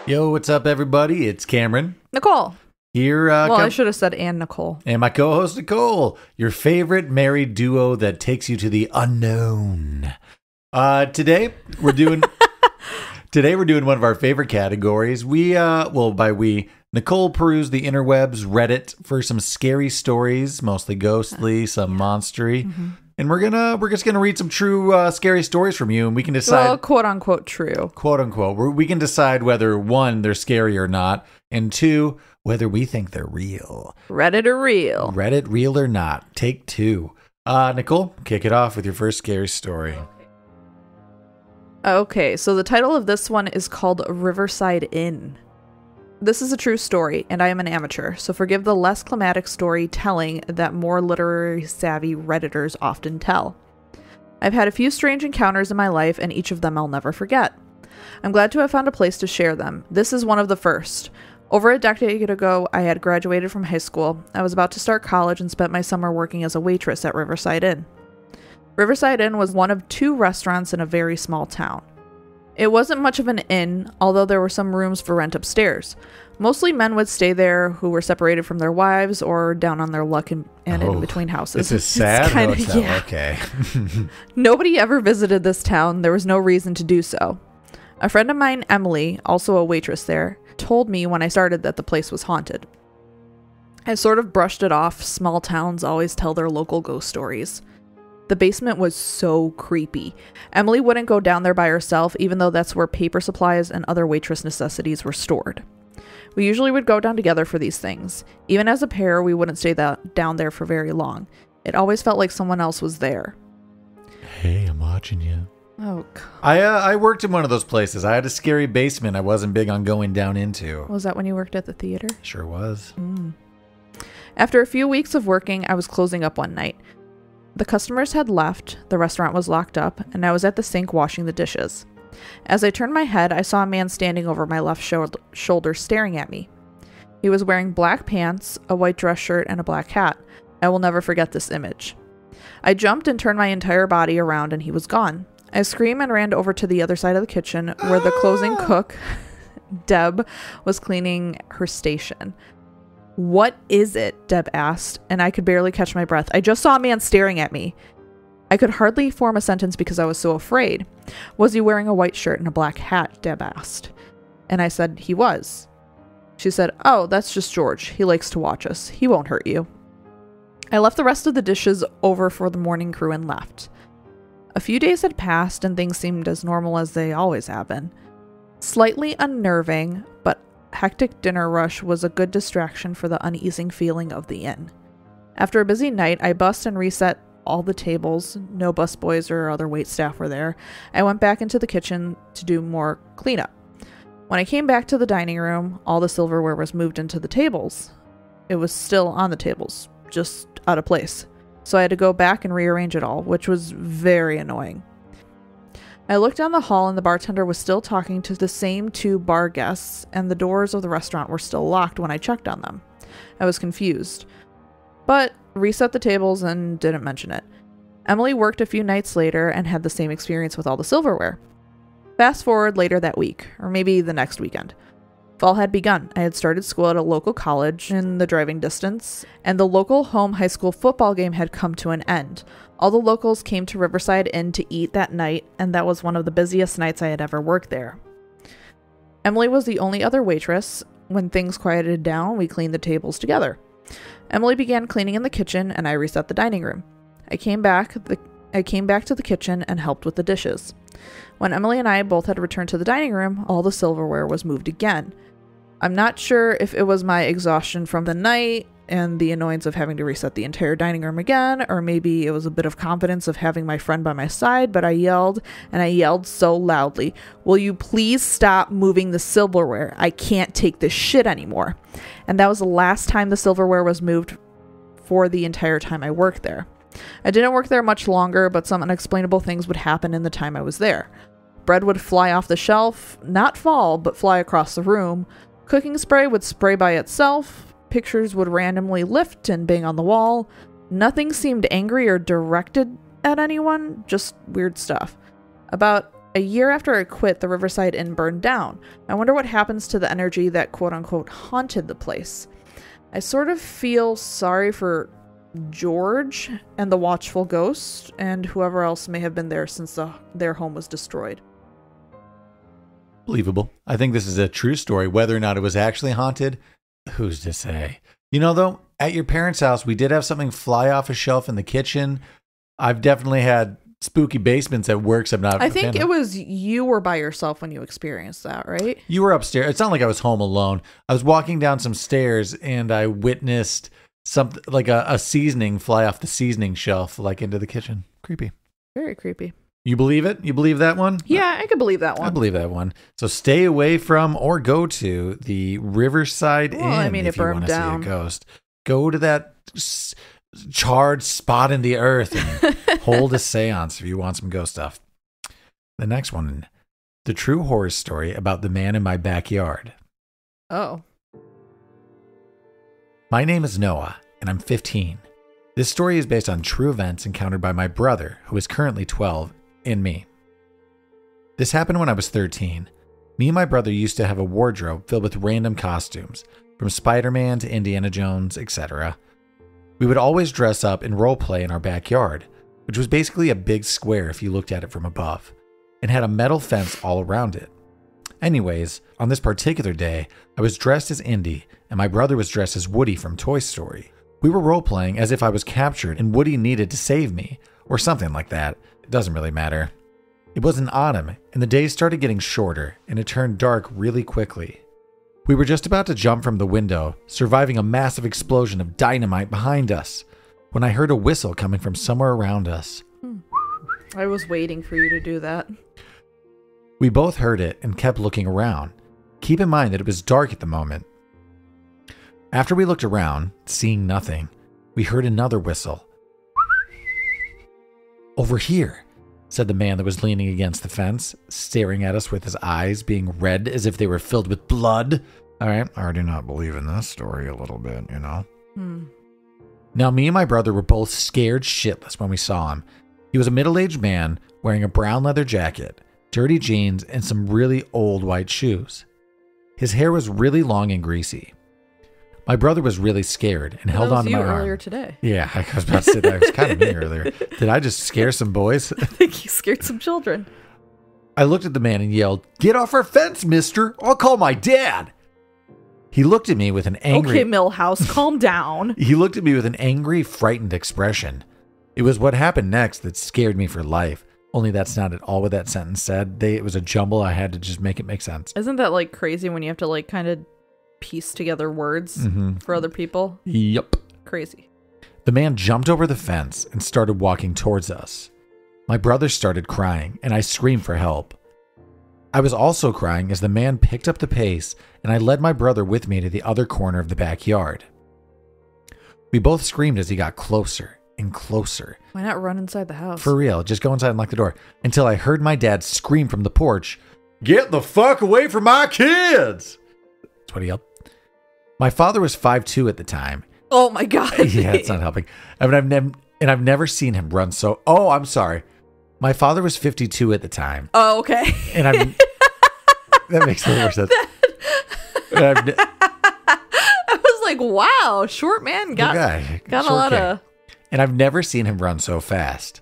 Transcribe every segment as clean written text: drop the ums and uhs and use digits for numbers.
Yo, what's up, everybody? It's Cameron. Nicole. Here, I should have said and Nicole. And my co-host, Nicole. Your favorite married duo that takes you to the unknown. Today, we're doing... one of our favorite categories. Nicole perused the interwebs, Reddit, for some scary stories, mostly ghostly, some monstery. Mm-hmm. And we're just gonna read some true scary stories from you, and we can decide, well, quote unquote true, quote unquote. We can decide whether one, they're scary or not, and two, whether we think they're real. Reddit or real? Reddit real or not? Take two. Nicole, kick it off with your first scary story. Okay, so the title of this one is called Riverside Inn. This is a true story, and I am an amateur, so forgive the less climatic storytelling that more literary savvy Redditors often tell. I've had a few strange encounters in my life, and each of them I'll never forget. I'm glad to have found a place to share them. This is one of the first. Over a decade ago, I had graduated from high school. I was about to start college and spent my summer working as a waitress at Riverside Inn. Riverside Inn was one of two restaurants in a very small town. It wasn't much of an inn, although there were some rooms for rent upstairs. Mostly men would stay there who were separated from their wives or down on their luck in between houses. This is sad. Yeah. Okay. Nobody ever visited this town. There was no reason to do so. A friend of mine, Emily, also a waitress there, told me when I started that the place was haunted. I sort of brushed it off. Small towns always tell their local ghost stories. The basement was so creepy. Emily wouldn't go down there by herself, even though that's where paper supplies and other waitress necessities were stored. We usually would go down together for these things. Even as a pair, we wouldn't stay down there for very long. It always felt like someone else was there. Hey, I'm watching you. Oh, God. I worked in one of those places. I had a scary basement I wasn't big on going down into. Was that when you worked at the theater? Sure was. After a few weeks of working, I was closing up one night. The customers had left, the restaurant was locked up, and I was at the sink washing the dishes. As I turned my head, I saw a man standing over my left shoulder staring at me. He was wearing black pants, a white dress shirt, and a black hat. I will never forget this image. I jumped and turned my entire body around, and he was gone. I screamed and ran over to the other side of the kitchen, where the closing cook, Deb, was cleaning her station. "What is it?" Deb asked, and I could barely catch my breath. I just saw a man staring at me. I could hardly form a sentence because I was so afraid. "Was he wearing a white shirt and a black hat?" Deb asked. And I said, "He was." She said, "Oh, that's just George. He likes to watch us. He won't hurt you." I left the rest of the dishes over for the morning crew and left. A few days had passed and things seemed as normal as they always have been. Slightly unnerving, but hectic dinner rush was a good distraction for the uneasing feeling of the inn. After a busy night, I bussed and reset all the tables. No busboys or other waitstaff were there. I went back into the kitchen to do more cleanup. When I came back to the dining room, all the silverware was moved into the tables. It was still on the tables, just out of place. So I had to go back and rearrange it all, which was very annoying. I looked down the hall and the bartender was still talking to the same two bar guests, and the doors of the restaurant were still locked when I checked on them. I was confused, but reset the tables and didn't mention it. Emily worked a few nights later and had the same experience with all the silverware. Fast forward later that week, or maybe the next weekend. Fall had begun. I had started school at a local college in the driving distance, and the local home high school football game had come to an end. All the locals came to Riverside Inn to eat that night, and that was one of the busiest nights I had ever worked there. Emily was the only other waitress. When things quieted down, we cleaned the tables together. Emily began cleaning in the kitchen, and I reset the dining room. I came back to the kitchen and helped with the dishes. When Emily and I both had returned to the dining room, all the silverware was moved again. I'm not sure if it was my exhaustion from the night and the annoyance of having to reset the entire dining room again, or maybe it was a bit of confidence of having my friend by my side, but I yelled, and I yelled so loudly, "Will you please stop moving the silverware? I can't take this shit anymore." And that was the last time the silverware was moved for the entire time I worked there. I didn't work there much longer, but some unexplainable things would happen in the time I was there. Bread would fly off the shelf, not fall, but fly across the room. Cooking spray would spray by itself. Pictures would randomly lift and bang on the wall. Nothing seemed angry or directed at anyone, just weird stuff. About A year after I quit, the Riverside Inn burned down. I wonder what happens to the energy that quote-unquote haunted the place. I sort of feel sorry for George and the watchful ghost and whoever else may have been there since their home was destroyed. Believable. I think this is a true story. Whether or not it was actually haunted, who's to say? You know, though, at your parents' house, we did have something fly off a shelf in the kitchen. I've definitely had spooky basements at work. I think it was you were by yourself when you experienced that, right? You were upstairs. It's not like I was home alone. I was walking down some stairs and I witnessed something like a seasoning fly off the seasoning shelf, like into the kitchen. Creepy. Very creepy. You believe it? You believe that one? Yeah, I could believe that one. I believe that one. So stay away from or go to the Riverside Inn. I mean, if it burned you want down. to see a ghost. Go to that charred spot in the earth and hold a seance if you want some ghost stuff. The next one, the true horror story about the man in my backyard. Oh. My name is Noah, and I'm 15. This story is based on true events encountered by my brother, who is currently 12, and me. This happened when I was 13. Me and my brother used to have a wardrobe filled with random costumes, from Spider-Man to Indiana Jones, etc. We would always dress up and role play in our backyard, which was basically a big square if you looked at it from above, and had a metal fence all around it. Anyways, on this particular day, I was dressed as Indy, and my brother was dressed as Woody from Toy Story. We were role-playing as if I was captured and Woody needed to save me, or something like that. It doesn't really matter. It was in autumn, and the days started getting shorter, and it turned dark really quickly. We were just about to jump from the window, surviving a massive explosion of dynamite behind us, when I heard a whistle coming from somewhere around us. I was waiting for you to do that. We both heard it and kept looking around. Keep in mind that it was dark at the moment. After we looked around, seeing nothing, we heard another whistle. "Over here," said the man that was leaning against the fence, staring at us with his eyes being red as if they were filled with blood. All right, I already not believe in this story a little bit, you know? Now, me and my brother were both scared shitless when we saw him. He was a middle-aged man wearing a brown leather jacket, dirty jeans, and some really old white shoes. His hair was really long and greasy. My brother was really scared and held on to my arm. Earlier today. Yeah, I was about to say that. It was kind of me earlier. Did I just scare some boys? I think you scared some children. I looked at the man and yelled, "Get off our fence, mister! I'll call my dad!" He looked at me with an angry... Okay, Millhouse, calm down. He looked at me with an angry, frightened expression. It was what happened next that scared me for life. Only that's not at all what that sentence said. It was a jumble. I had to just make it make sense. Isn't that like crazy when you have to like kind of piece together words for other people? Yep. Crazy. The man jumped over the fence and started walking towards us. My brother started crying, and I screamed for help. I was also crying as the man picked up the pace, and I led my brother with me to the other corner of the backyard. We both screamed as he got closer and closer. Why not run inside the house? For real, just go inside and lock the door. Until I heard my dad scream from the porch, "Get the fuck away from my kids!" That's what he yelled. My father was 5'2" at the time. Oh my God. Yeah, it's not helping. I've never seen him run so... Oh, I'm sorry. My father was 52 at the time. Oh, okay. And that makes a little more sense. I was like, wow, short man got a lot of... And I've never seen him run so fast.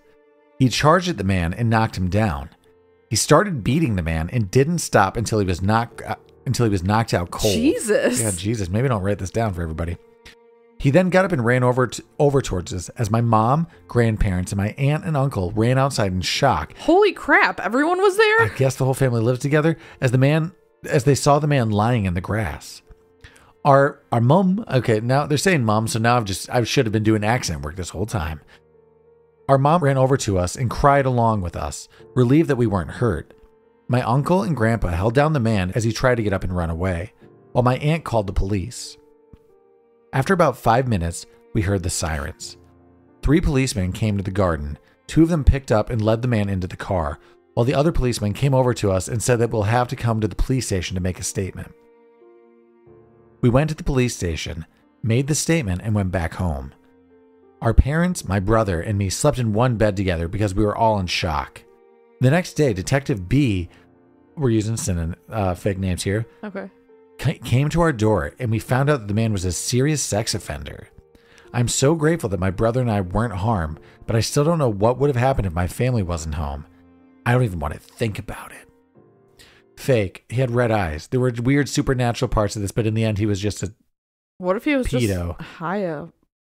He charged at the man and knocked him down. He started beating the man and didn't stop until he was knocked out cold. Jesus. Yeah, Jesus. Maybe don't write this down for everybody. He then got up and ran over towards us as my mom, grandparents, and my aunt and uncle ran outside in shock. Holy crap, everyone was there? I guess the whole family lived together as they saw the man lying in the grass. Our mom, okay, now they're saying mom, so now I should have been doing accent work this whole time. Our mom ran over to us and cried along with us, relieved that we weren't hurt. My uncle and grandpa held down the man as he tried to get up and run away, while my aunt called the police. After about 5 minutes, we heard the sirens. 3 policemen came to the garden. 2 of them picked up and led the man into the car, while the other policeman came over to us and said that we'll have to come to the police station to make a statement. We went to the police station, made the statement, and went back home. Our parents, my brother, and me slept in one bed together because we were all in shock. The next day, Detective B, we're using fake names here, Okay. came to our door, and we found out that the man was a serious sex offender. I'm so grateful that my brother and I weren't harmed, but I still don't know what would have happened if my family wasn't home. I don't even want to think about it. Fake. He had red eyes. There were weird supernatural parts of this, but in the end, he was just a What if he was pedo. just high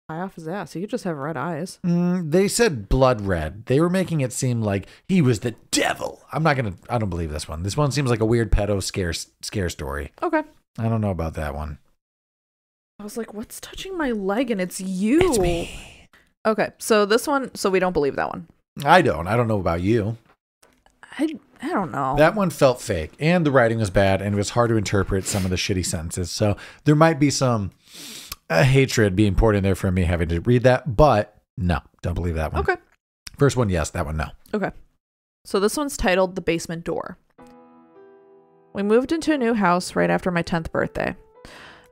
off his ass? He could just have red eyes. They said blood red. They were making it seem like he was the devil. I don't believe this one. This one seems like a weird pedo scare story. Okay. I don't know about that one. I was like, what's touching my leg? And it's you. It's me. Okay. So this one, so we don't believe that one. I don't know about you. I don't know. That one felt fake, and the writing was bad, and it was hard to interpret some of the shitty sentences. So there might be some hatred being poured in there from me having to read that, but no, don't believe that one. Okay. First one, yes. That one, no. Okay. So this one's titled The Basement Door. We moved into a new house right after my 10th birthday.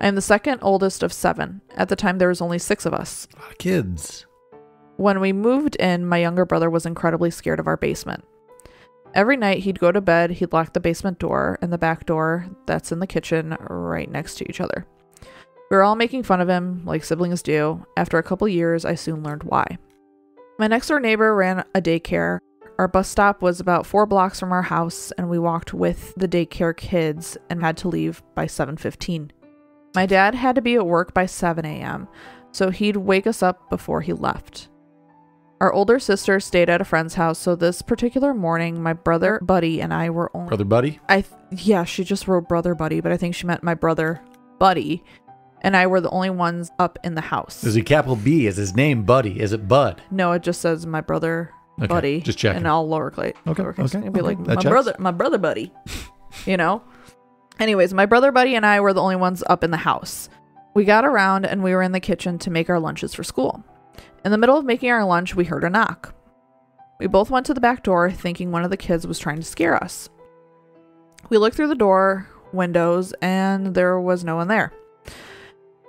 I am the second oldest of 7. At the time, there was only 6 of us. A lot of kids. When we moved in, my younger brother was incredibly scared of our basement. Every night he'd go to bed, he'd lock the basement door and the back door that's in the kitchen right next to each other. We were all making fun of him, like siblings do. After a couple years, I soon learned why. My next door neighbor ran a daycare. Our bus stop was about 4 blocks from our house, and we walked with the daycare kids and had to leave by 7:15. My dad had to be at work by 7 a.m., so he'd wake us up before he left. Our older sister stayed at a friend's house, so this particular morning, my brother Buddy and I were only... Brother Buddy? Yeah, she just wrote Brother Buddy, but I think she meant my brother Buddy, and I were the only ones up in the house. Is it capital B? Is his name Buddy? Is it Bud? No, it just says my brother Buddy. Just checking. And all lowercase. Okay. It'd be like, That my brother Buddy. You know? Anyways, my brother Buddy and I were the only ones up in the house. We got around and we were in the kitchen to make our lunches for school. In the middle of making our lunch, we heard a knock. We both went to the back door thinking one of the kids was trying to scare us. We looked through the door, windows, and there was no one there.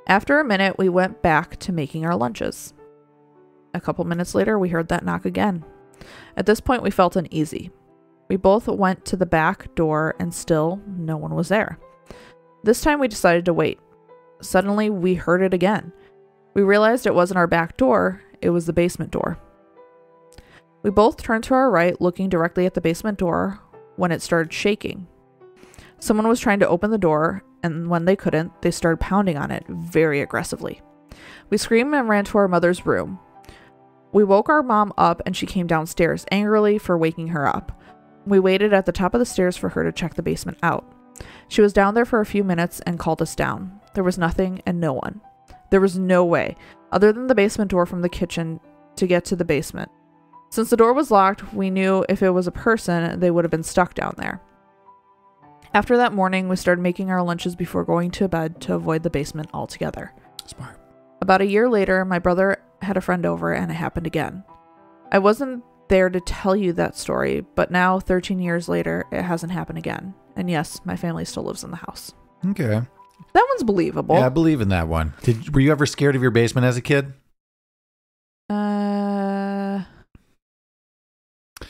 After a minute, we went back to making our lunches. A couple minutes later, we heard that knock again. At this point, we felt uneasy. We both went to the back door and still no one was there. This time we decided to wait. Suddenly, we heard it again. We realized it wasn't our back door, it was the basement door. We both turned to our right, looking directly at the basement door, when it started shaking. Someone was trying to open the door, and when they couldn't, they started pounding on it very aggressively. We screamed and ran to our mother's room. We woke our mom up, and she came downstairs, angrily for waking her up. We waited at the top of the stairs for her to check the basement out. She was down there for a few minutes and called us down. There was nothing and no one. There was no way, other than the basement door from the kitchen, to get to the basement. Since the door was locked, we knew if it was a person, they would have been stuck down there. After that morning, we started making our lunches before going to bed to avoid the basement altogether. Smart. About a year later, my brother had a friend over and it happened again. I wasn't there to tell you that story, but now, 13 years later, it hasn't happened again. And yes, my family still lives in the house. Okay. That one's believable. Yeah, I believe in that one. Were you ever scared of your basement as a kid?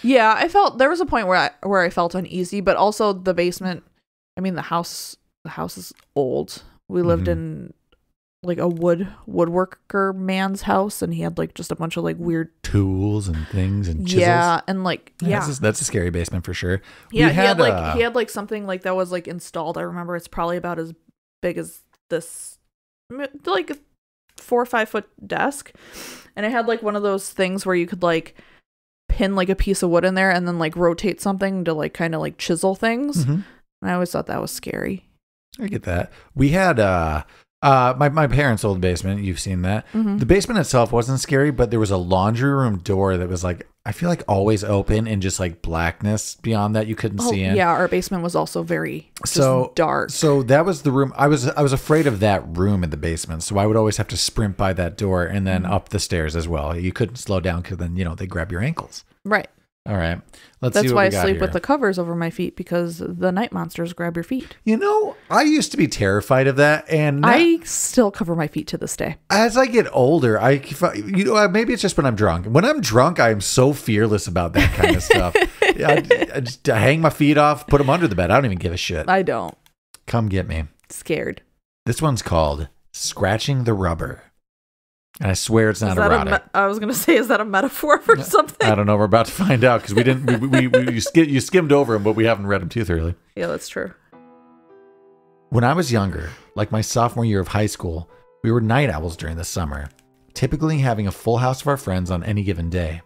Yeah, there was a point where I felt uneasy, but also the basement, I mean, the house is old. We lived in like a woodworker man's house, and he had like just a bunch of like weird tools and things and chisels. Yeah, and like That's a scary basement for sure. Yeah, he had like something like that was like installed. I remember it's probably about as big as this, like a 4 or 5 foot desk, and it had like one of those things where you could like pin like a piece of wood in there and then like rotate something to like kind of like chisel things. And I always thought that was scary. I get that. We had my parents' old basement. You've seen that. The basement itself wasn't scary, but there was a laundry room door that was like, I feel like always open and just like blackness beyond that you couldn't see in. Yeah, our basement was also very dark. So that was the room. I was afraid of that room in the basement. So I would always have to sprint by that door and then up the stairs as well. You couldn't slow down because then, they grab your ankles. Right. All right. Let's That's see what why we I got sleep here. with the covers over my feet, because the night monsters grab your feet. You know, I used to be terrified of that, and now, I still cover my feet to this day. as I get older, maybe it's just when I'm drunk. When I'm drunk, I am so fearless about that kind of stuff. I just hang my feet off, put them under the bed. I don't even give a shit. I don't. Come get me. Scared. This one's called Scratching the Rubber. And I swear it's not erotic. I was going to say, is that a metaphor for something? I don't know. We're about to find out because we didn't. You skimmed over them, but we haven't read them too thoroughly. Yeah, that's true. When I was younger, like my sophomore year of high school, we were night owls during the summer, typically having a full house of our friends on any given day.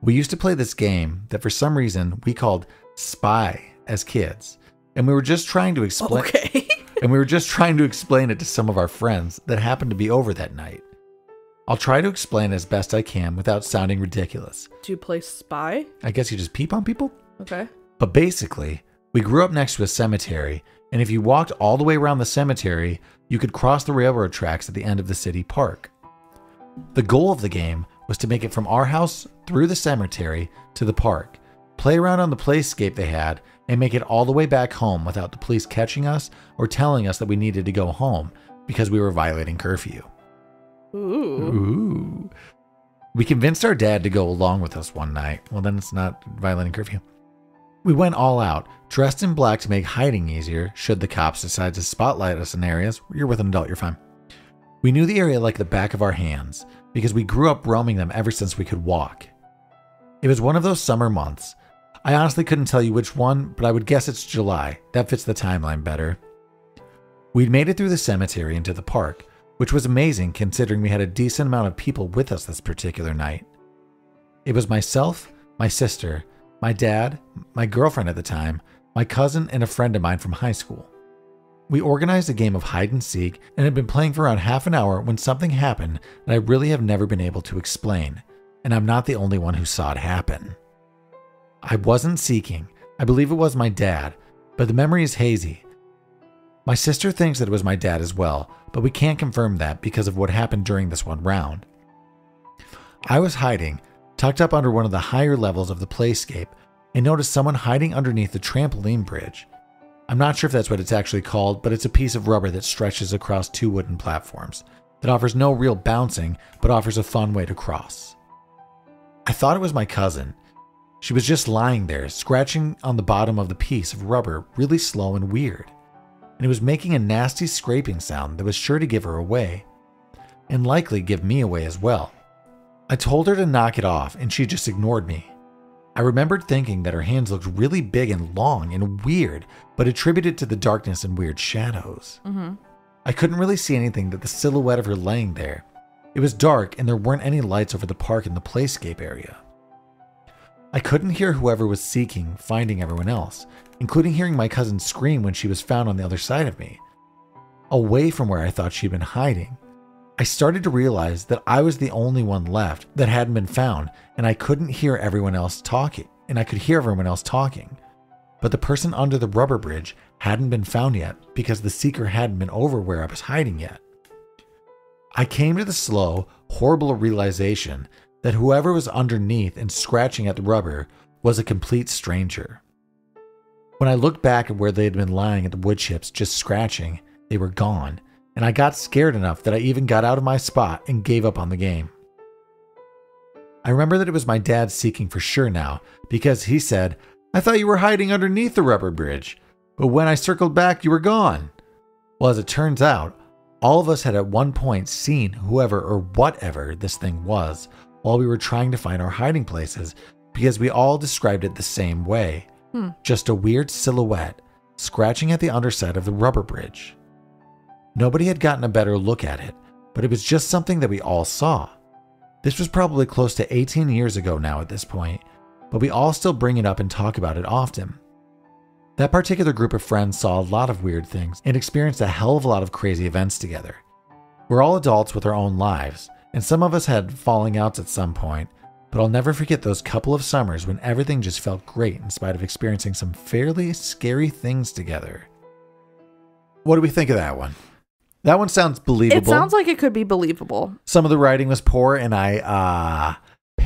We used to play this game that for some reason we called Spy as kids, and we were just trying to explain. Okay. And we were just trying to explain it to some of our friends that happened to be over that night. I'll try to explain as best I can without sounding ridiculous. Do you play spy? I guess you just peep on people? Okay. But basically, we grew up next to a cemetery, and if you walked all the way around the cemetery, you could cross the railroad tracks at the end of the city park. The goal of the game was to make it from our house through the cemetery to the park, play around on the playscape they had, and make it all the way back home without the police catching us or telling us that we needed to go home because we were violating curfew. Ooh. We convinced our dad to go along with us one night. Well, then it's not violating curfew. We went all out, dressed in black to make hiding easier should the cops decide to spotlight us in areas. You're with an adult, you're fine. We knew the area like the back of our hands because we grew up roaming them ever since we could walk. It was one of those summer months. I honestly couldn't tell you which one, but I would guess it's July. That fits the timeline better. We'd made it through the cemetery into the park, which was amazing considering we had a decent amount of people with us this particular night. It was myself, my sister, my dad, my girlfriend at the time, my cousin, and a friend of mine from high school. We organized a game of hide and seek and had been playing for around half an hour when something happened that I really have never been able to explain, and I'm not the only one who saw it happen. I wasn't seeking. I believe it was my dad, but the memory is hazy. My sister thinks that it was my dad as well, but we can't confirm that because of what happened during this one round. I was hiding, tucked up under one of the higher levels of the playscape, and noticed someone hiding underneath the trampoline bridge. I'm not sure if that's what it's actually called, but it's a piece of rubber that stretches across two wooden platforms that offers no real bouncing, but offers a fun way to cross. I thought it was my cousin. She was just lying there, scratching on the bottom of the piece of rubber really slow and weird. And it was making a nasty scraping sound that was sure to give her away, and likely give me away as well. I told her to knock it off, and she just ignored me. I remembered thinking that her hands looked really big and long and weird, but attributed to the darkness and weird shadows. I couldn't really see anything but the silhouette of her laying there. It was dark, and there weren't any lights over the park in the playscape area. I couldn't hear whoever was seeking, finding everyone else, including hearing my cousin scream when she was found on the other side of me, away from where I thought she'd been hiding. I started to realize that I was the only one left that hadn't been found, and I couldn't hear everyone else talking, and I could hear everyone else talking. But the person under the rubber bridge hadn't been found yet because the seeker hadn't been over where I was hiding yet. I came to the slow, horrible realization that whoever was underneath and scratching at the rubber was a complete stranger. When I looked back at where they had been lying at the wood chips just scratching, they were gone, and I got scared enough that I even got out of my spot and gave up on the game. I remember that it was my dad seeking for sure now, because he said, "I thought you were hiding underneath the rubber bridge, but when I circled back, you were gone." Well, as it turns out, all of us had at one point seen whoever or whatever this thing was while we were trying to find our hiding places, because we all described it the same way. Just a weird silhouette scratching at the underside of the rubber bridge. Nobody had gotten a better look at it, but it was just something that we all saw. This was probably close to 18 years ago now at this point, but we all still bring it up and talk about it often. That particular group of friends saw a lot of weird things and experienced a hell of a lot of crazy events together. We're all adults with our own lives, and some of us had falling outs at some point, but I'll never forget those couple of summers when everything just felt great in spite of experiencing some fairly scary things together. What do we think of that one? That one sounds believable. It sounds like it could be believable. Some of the writing was poor, and I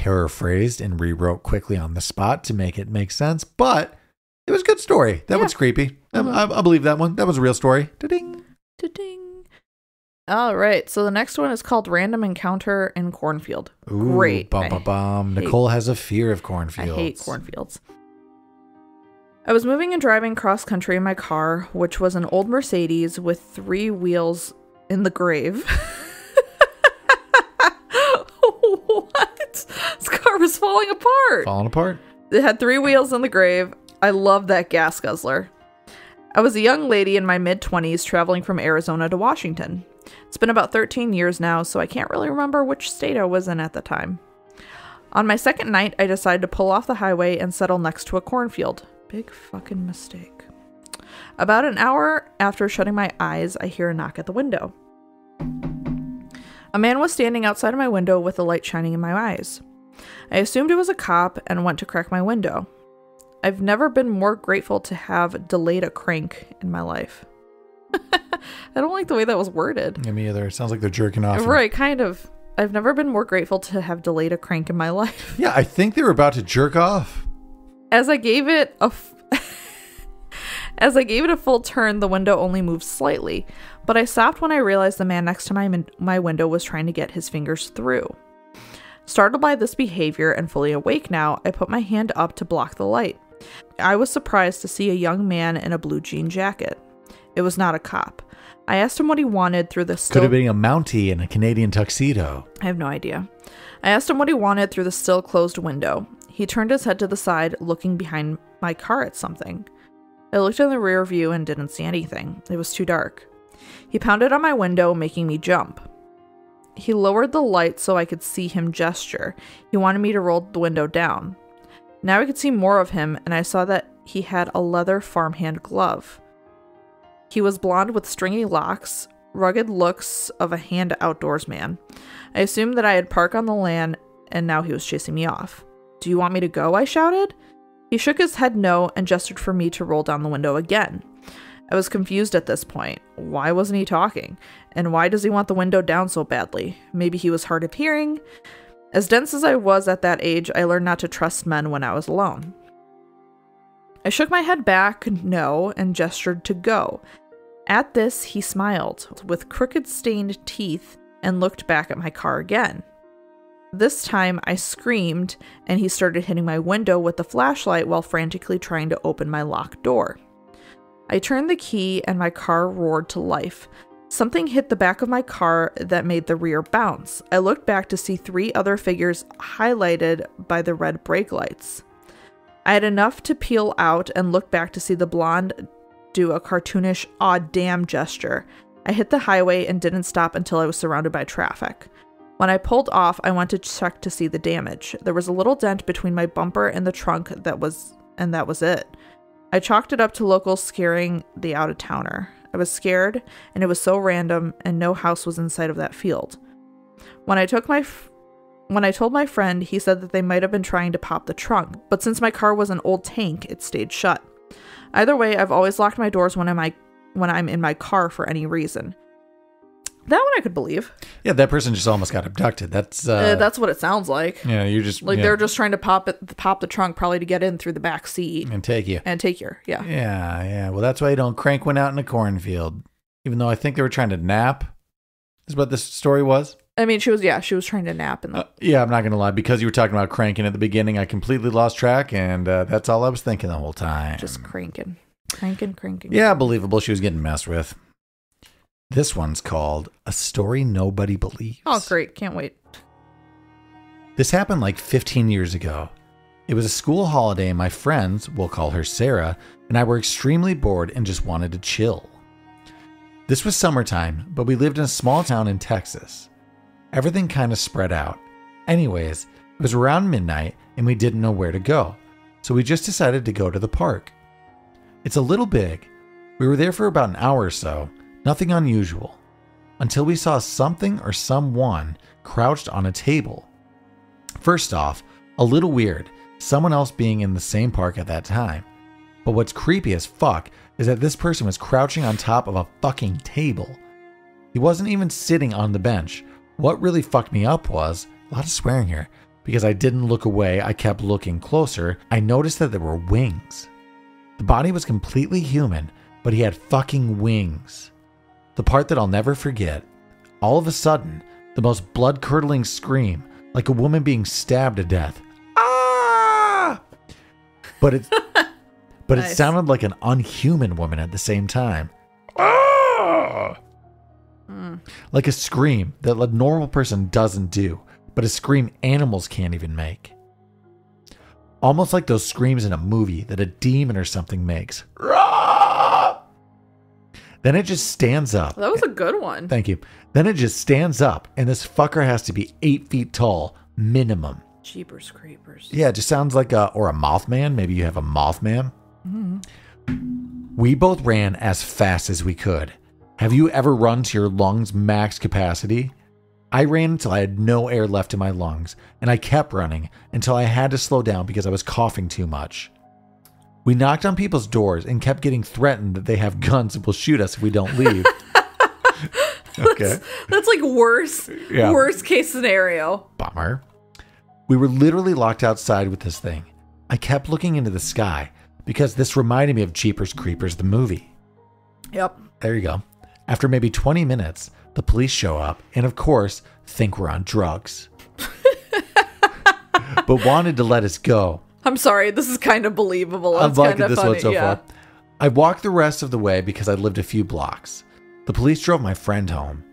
paraphrased and rewrote quickly on the spot to make it make sense, but it was a good story. That one's creepy. I believe that one. That was a real story. Da-ding. Da-ding. All right, so the next one is called Random Encounter in Cornfield. Ooh, Great. Nicole has a fear of cornfields. I hate cornfields. I was moving and driving cross country in my car, which was an old Mercedes with 3 wheels in the grave. What? This car was falling apart. Falling apart? It had 3 wheels in the grave. I love that gas guzzler. I was a young lady in my mid-20s traveling from Arizona to Washington. It's been about 13 years now, so I can't really remember which state I was in at the time. On my second night, I decided to pull off the highway and settle next to a cornfield. Big fucking mistake. About an hour after shutting my eyes, I hear a knock at the window. A man was standing outside of my window with the light shining in my eyes. I assumed it was a cop and went to crack my window. I've never been more grateful to have delayed a crank in my life. I don't like the way that was worded. Yeah, me either. It sounds like they're jerking off. Right, kind of. I've never been more grateful to have delayed a crank in my life. Yeah, I think they were about to jerk off. As I gave it a full turn, the window only moved slightly, but I stopped when I realized the man next to my window was trying to get his fingers through. Startled by this behavior and fully awake now, I put my hand up to block the light. I was surprised to see a young man in a blue jean jacket. It was not a cop. I asked him what he wanted through the Could have been a Mountie in a Canadian tuxedo. I have no idea. I asked him what he wanted through the still closed window. He turned his head to the side, looking behind my car at something. I looked in the rear view and didn't see anything. It was too dark. He pounded on my window, making me jump. He lowered the light so I could see him gesture. He wanted me to roll the window down. Now I could see more of him, and I saw that he had a leather farmhand glove. He was blonde with stringy locks, rugged looks of a hand outdoors man. I assumed that I had parked on the land, and now he was chasing me off. "Do you want me to go?" I shouted. He shook his head no and gestured for me to roll down the window again. I was confused at this point. Why wasn't he talking? And why does he want the window down so badly? Maybe he was hard of hearing? As dense as I was at that age, I learned not to trust men when I was alone. I shook my head back, no, and gestured to go. At this, he smiled with crooked stained teeth and looked back at my car again. This time, I screamed, and he started hitting my window with the flashlight while frantically trying to open my locked door. I turned the key, and my car roared to life. Something hit the back of my car that made the rear bounce. I looked back to see 3 other figures highlighted by the red brake lights. I had enough to peel out and look back to see the blonde do a cartoonish "aw damn" gesture. I hit the highway and didn't stop until I was surrounded by traffic. When I pulled off, I went to check to see the damage. There was a little dent between my bumper and the trunk that was it. I chalked it up to locals scaring the out-of-towner. I was scared, and it was so random, and no house was in sight of that field. When I told my friend, he said that they might have been trying to pop the trunk, but since my car was an old tank, it stayed shut. Either way, I've always locked my doors when I'm in my car for any reason. That one I could believe. Yeah, that person just almost got abducted. That's what it sounds like. Yeah, you're just they're just trying to pop the trunk probably to get in through the back seat and take you. Yeah. Yeah. Well, that's why you don't crank one out in a cornfield. Even though I think they were trying to nap. Is what this story was. I mean, she was trying to nap. Yeah, I'm not gonna lie. Because you were talking about cranking at the beginning, I completely lost track, and that's all I was thinking the whole time. Just cranking. Yeah, believable. She was getting messed with. This one's called A Story Nobody Believes. Oh, great. Can't wait. This happened like 15 years ago. It was a school holiday and my friends, we'll call her Sarah, and I were extremely bored and just wanted to chill. This was summertime, but we lived in a small town in Texas. Everything kind of spread out. Anyways, it was around midnight and we didn't know where to go, so we just decided to go to the park. It's a little big. We were there for about an hour or so. Nothing unusual, until we saw something or someone crouched on a table. First off, a little weird, someone else being in the same park at that time. But what's creepy as fuck is that this person was crouching on top of a fucking table. He wasn't even sitting on the bench. What really fucked me up was, a lot of swearing here, because I didn't look away, I kept looking closer, I noticed that there were wings. The body was completely human, but he had fucking wings. The part that I'll never forget, all of a sudden, the most blood-curdling scream, like a woman being stabbed to death. Ah! But it Nice. sounded like an unhuman woman at the same time. Ah! Like a scream that a normal person doesn't do, but a scream animals can't even make. Almost like those screams in a movie that a demon or something makes. Ah! Then it just stands up. That was a good one. Thank you. Then it just stands up, and this fucker has to be 8 feet tall, minimum. Jeepers creepers. Yeah, it just sounds like a Mothman. Maybe you have a Mothman. We both ran as fast as we could. Have you ever run to your lungs' max capacity? I ran until I had no air left in my lungs, and I kept running until I had to slow down because I was coughing too much. We knocked on people's doors and kept getting threatened that they have guns and will shoot us if we don't leave. Okay. That's like worst case scenario. Bummer. We were literally locked outside with this thing. I kept looking into the sky because this reminded me of Jeepers Creepers, the movie. Yep. There you go. After maybe 20 minutes, the police show up and, of course, think we're on drugs. But wanted to let us go. I'm sorry, this is kind of believable. I'm It's liking kind of this funny. one so yeah. far. I walked the rest of the way because I lived a few blocks. The police drove my friend home.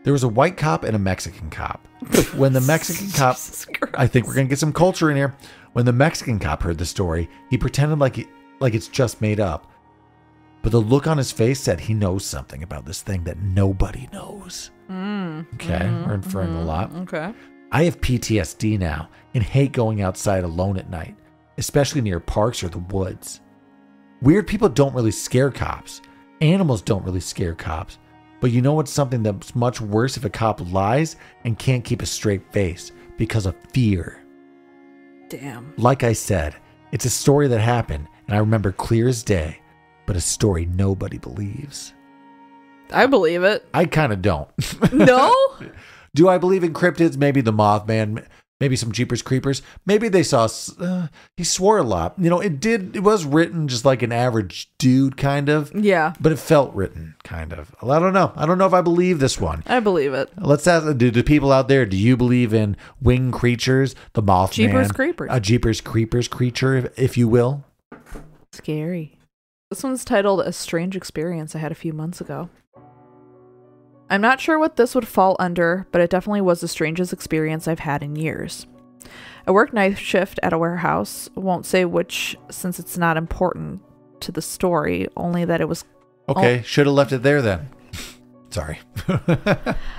There was a white cop and a Mexican cop. When the Mexican cop... Jesus Christ. I think we're going to get some culture in here. When the Mexican cop heard the story, he pretended like it's just made up. But the look on his face said he knows something about this thing that nobody knows. Okay, we're inferring a lot. Okay. I have PTSD now and hate going outside alone at night, especially near parks or the woods. Weird people don't really scare cops. Animals don't really scare cops. But you know what's something that's much worse if a cop lies and can't keep a straight face because of fear. Damn. Like I said, it's a story that happened and I remember clear as day, but a story nobody believes. I believe it. I kind of don't. No? Do I believe in cryptids? Maybe the Mothman, maybe some Jeepers Creepers. Maybe they saw, he swore a lot. You know, it was written just like an average dude kind of. Yeah. But it felt written kind of. Well, I don't know. I don't know if I believe this one. I believe it. Let's ask, do people out there, do you believe in winged creatures, the Mothman? Jeepers Creepers. A Jeepers Creepers creature, if you will. Scary. This one's titled A Strange Experience I Had a Few months ago. I'm not sure what this would fall under, but it definitely was the strangest experience I've had in years. I worked night shift at a warehouse. Won't say which since it's not important to the story, only that it was... Okay, should have left it there then. Sorry.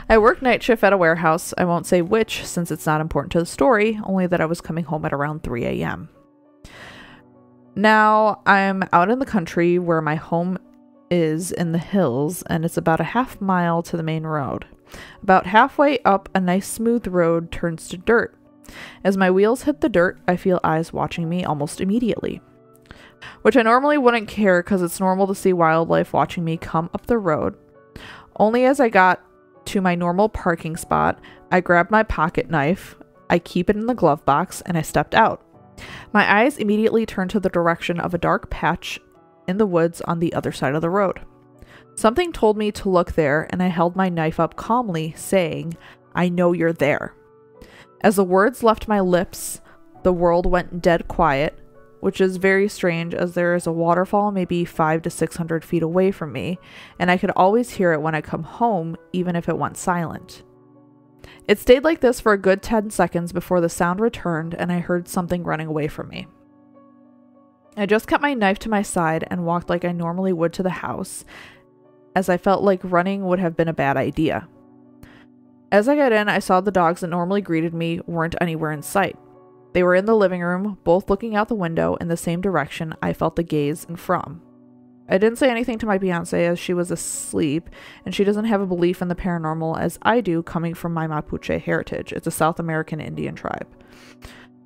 I worked night shift at a warehouse. I won't say which since it's not important to the story, only that I was coming home at around 3 a.m. Now, I'm out in the country where my home is in the hills, and it's about a half mile to the main road. About halfway up, a nice smooth road turns to dirt. As my wheels hit the dirt, I feel eyes watching me almost immediately. Which I normally wouldn't care because it's normal to see wildlife watching me come up the road. Only as I got to my normal parking spot, I grabbed my pocket knife, I keep it in the glove box, and I stepped out. My eyes immediately turned to the direction of a dark patch in the woods on the other side of the road. Something told me to look there, and I held my knife up calmly, saying, "I know you're there." As the words left my lips, the world went dead quiet, which is very strange as there is a waterfall maybe 500 to 600 feet away from me, and I could always hear it when I come home, even if it went silent. It stayed like this for a good 10 seconds before the sound returned and I heard something running away from me. I just kept my knife to my side and walked like I normally would to the house, as I felt like running would have been a bad idea. As I got in, I saw the dogs that normally greeted me weren't anywhere in sight. They were in the living room, both looking out the window in the same direction I felt the gaze and from. I didn't say anything to my Beyonce as she was asleep, and she doesn't have a belief in the paranormal as I do, coming from my Mapuche heritage. It's a South American Indian tribe.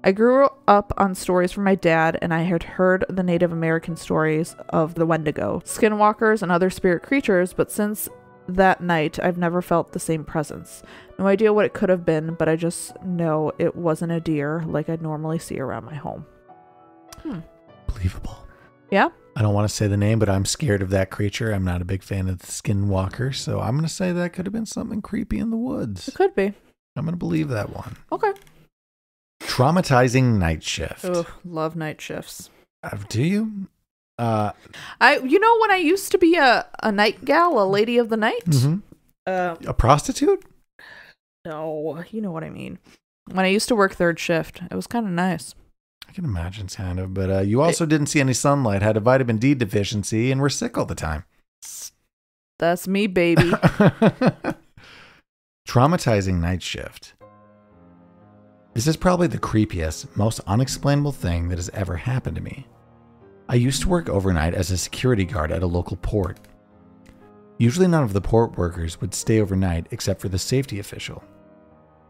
I grew up on stories from my dad, and I had heard the Native American stories of the Wendigo, skinwalkers, and other spirit creatures, but since that night, I've never felt the same presence. No idea what it could have been, but I just know it wasn't a deer like I'd normally see around my home. Believable. Yeah? I don't want to say the name, but I'm scared of that creature. I'm not a big fan of the skinwalker, so I'm going to say that could have been something creepy in the woods. It could be. I'm going to believe that one. Okay. Traumatizing night shift. Oh, love night shifts. Do you? When I used to be a night gal, a lady of the night. Mm-hmm. A prostitute? No, you know what I mean. When I used to work third shift, it was kind of nice. I can imagine, kind of. But you also didn't see any sunlight, had a vitamin D deficiency, and were sick all the time. That's me, baby. Traumatizing night shift. This is probably the creepiest, most unexplainable thing that has ever happened to me. I used to work overnight as a security guard at a local port. Usually none of the port workers would stay overnight except for the safety official.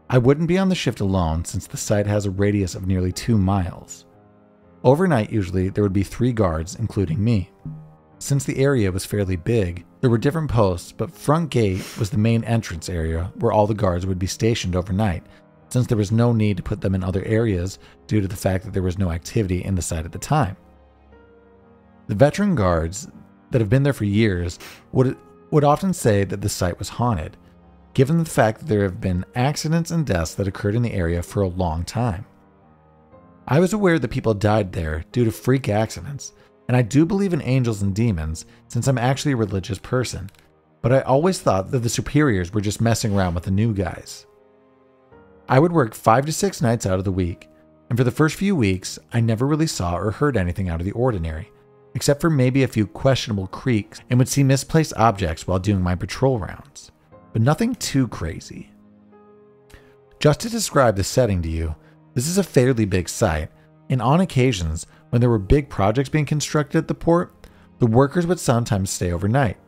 I wouldn't be on the shift alone since the site has a radius of nearly 2 miles. Overnight, usually, there would be 3 guards, including me. Since the area was fairly big, there were different posts, but front gate was the main entrance area where all the guards would be stationed overnight, since there was no need to put them in other areas due to the fact that there was no activity in the site at the time. The veteran guards that have been there for years would often say that the site was haunted, given the fact that there have been accidents and deaths that occurred in the area for a long time. I was aware that people died there due to freak accidents, and I do believe in angels and demons since I'm actually a religious person, but I always thought that the superiors were just messing around with the new guys. I would work 5 to 6 nights out of the week, and for the first few weeks, I never really saw or heard anything out of the ordinary, except for maybe a few questionable creaks, and would see misplaced objects while doing my patrol rounds. But nothing too crazy. Just to describe the setting to you, this is a fairly big site, and on occasions, when there were big projects being constructed at the port, the workers would sometimes stay overnight,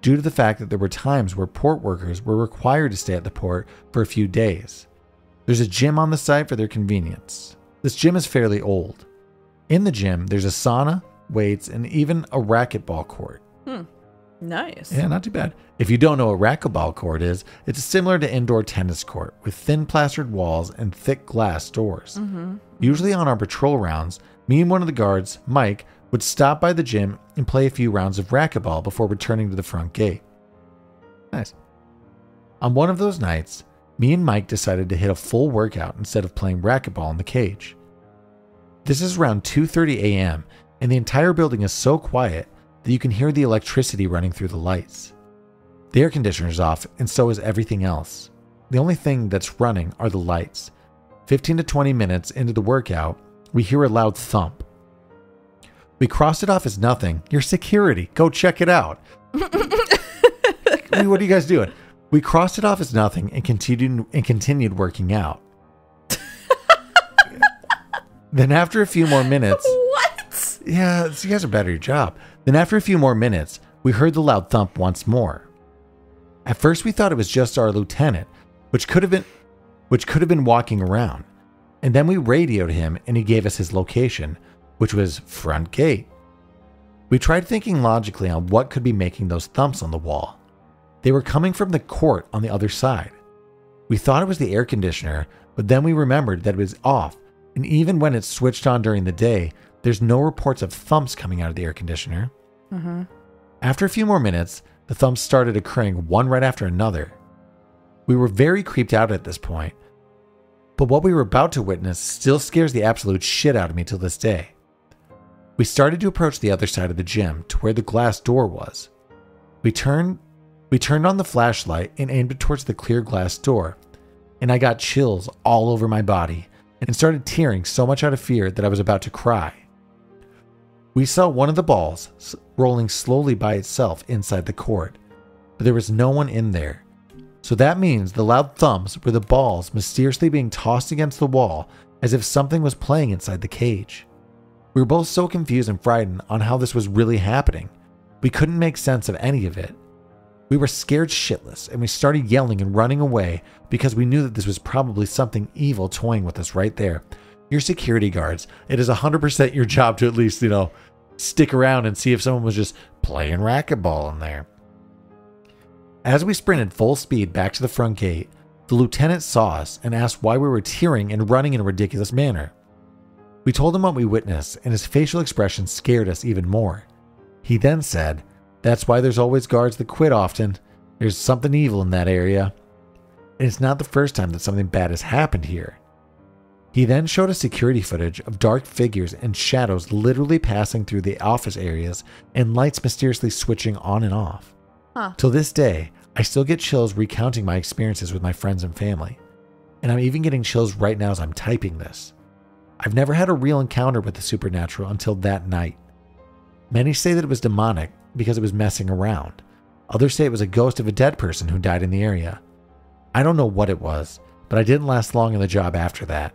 due to the fact that there were times where port workers were required to stay at the port for a few days. There's a gym on the site for their convenience. This gym is fairly old. In the gym, there's a sauna, weights, and even a racquetball court. Nice. Yeah, not too bad. If you don't know what a racquetball court is, it's similar to indoor tennis court with thin plastered walls and thick glass doors. Mm-hmm. Usually on our patrol rounds, me and one of the guards, Mike, would stop by the gym and play a few rounds of racquetball before returning to the front gate. Nice. On one of those nights, me and Mike decided to hit a full workout instead of playing racquetball in the cage. This is around 2:30 a.m., and the entire building is so quiet that you can hear the electricity running through the lights. The air conditioner's off, and so is everything else. The only thing that's running are the lights. 15 to 20 minutes into the workout, we hear a loud thump. We crossed it off as nothing. Your security, go check it out. I mean, what are you guys doing? We crossed it off as nothing and continued working out. Then after a few more minutes... What? Yeah, so you guys are better at your job. Then after a few more minutes, we heard the loud thump once more. At first we thought it was just our lieutenant, which could have been walking around. And then we radioed him and he gave us his location, which was front gate. We tried thinking logically on what could be making those thumps on the wall. They were coming from the court on the other side. We thought it was the air conditioner, but then we remembered that it was off, and even when it's switched on during the day, there's no reports of thumps coming out of the air conditioner. Mm-hmm. After a few more minutes, the thumps started occurring one right after another. We were very creeped out at this point, but what we were about to witness still scares the absolute shit out of me till this day. We started to approach the other side of the gym to where the glass door was. We turned on the flashlight and aimed it towards the clear glass door, and I got chills all over my body and started tearing so much out of fear that I was about to cry. We saw one of the balls rolling slowly by itself inside the court, but there was no one in there. So that means the loud thumps were the balls mysteriously being tossed against the wall as if something was playing inside the cage. We were both so confused and frightened on how this was really happening. We couldn't make sense of any of it. We were scared shitless, and we started yelling and running away because we knew that this was probably something evil toying with us right there. You're security guards. It is 100% your job to at least, stick around and see if someone was just playing racquetball in there. As we sprinted full speed back to the front gate, the lieutenant saw us and asked why we were tearing and running in a ridiculous manner. We told him what we witnessed, and his facial expression scared us even more. He then said, "That's why there's always guards that quit often. There's something evil in that area. And it's not the first time that something bad has happened here." He then showed us security footage of dark figures and shadows literally passing through the office areas and lights mysteriously switching on and off. Till this day, I still get chills recounting my experiences with my friends and family. And I'm even getting chills right now as I'm typing this. I've never had a real encounter with the supernatural until that night. Many say that it was demonic because it was messing around. Others say it was a ghost of a dead person who died in the area. I don't know what it was, but I didn't last long in the job after that.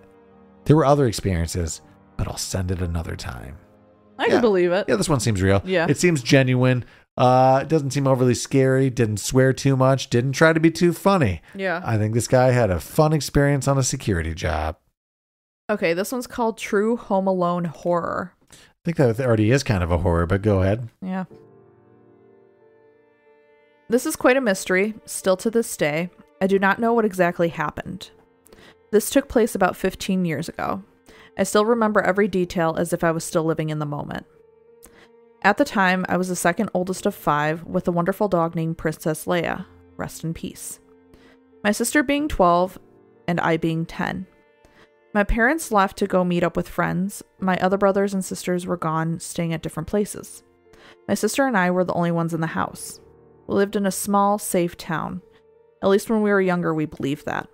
There were other experiences, but I'll send it another time. I can believe it. Yeah, this one seems real. Yeah. It seems genuine. It doesn't seem overly scary. Didn't swear too much. Didn't try to be too funny. Yeah. I think this guy had a fun experience on a security job. Okay, this one's called True Home Alone Horror. I think that already is kind of a horror, but go ahead. Yeah. This is quite a mystery, still to this day. I do not know what exactly happened. This took place about 15 years ago. I still remember every detail as if I was still living in the moment. At the time, I was the second oldest of 5 with a wonderful dog named Princess Leia. Rest in peace. My sister being 12 and I being 10. My parents left to go meet up with friends. My other brothers and sisters were gone, staying at different places. My sister and I were the only ones in the house. We lived in a small, safe town. At least when we were younger, we believed that.